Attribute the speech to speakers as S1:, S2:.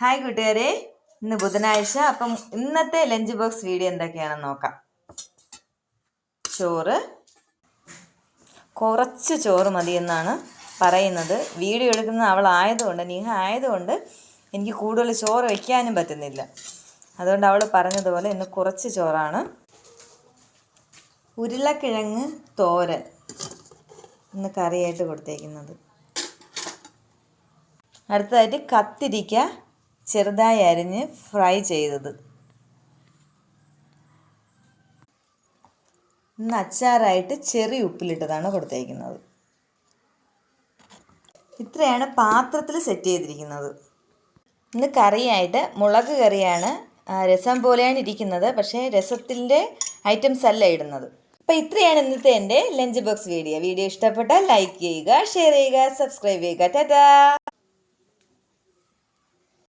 S1: Hi കൂട്ടുകാരെ, ഇന്ന് ബുധനാഴ്ച. അപ്പം ഇന്നത്തെ ലഞ്ച് ബോക്സ് വീഡിയോ എന്തൊക്കെയാണെന്ന് നോക്കാം. കുറച്ച് ചോറ് മതിയെന്നാണ് പറയുന്നത്. വീഡിയോ എടുക്കുന്ന അവളായതുകൊണ്ട്, നീഹ ആയതുകൊണ്ട് എനിക്ക് കൂടുതൽ ചോറ് വയ്ക്കാനും പറ്റുന്നില്ല. അതുകൊണ്ട് അവൾ പറഞ്ഞതുപോലെ ഇന്ന് കുറച്ച് ചോറാണ്. ഉരുളക്കിഴങ്ങ് തോരൻ ഇന്ന് കറിയായിട്ട് കൊടുത്തേക്കുന്നത്. അടുത്തതായിട്ട് കത്തിരിക്ക ചെറുതായി അരിഞ്ഞ് ഫ്രൈ ചെയ്തത്. ഇന്ന് അച്ചാറായിട്ട് ചെറിയ ഉപ്പിലിട്ടതാണ് കൊടുത്തേക്കുന്നത്. ഇത്രയാണ് പാത്രത്തിൽ സെറ്റ് ചെയ്തിരിക്കുന്നത്. ഇന്ന് കറിയായിട്ട് മുളക് കറിയാണ്. രസം പോലെയാണ് ഇരിക്കുന്നത്, പക്ഷേ രസത്തിൻ്റെ ഐറ്റംസ് അല്ല ഇടുന്നത്. അപ്പോൾ ഇത്രയാണ് ഇന്നത്തെ എൻ്റെ ലഞ്ച് ബോക്സ് വീഡിയോ. വീഡിയോ ഇഷ്ടപ്പെട്ടാൽ ലൈക്ക് ചെയ്യുക, ഷെയർ ചെയ്യുക, സബ്സ്ക്രൈബ് ചെയ്യുക. ടാറ്റാ.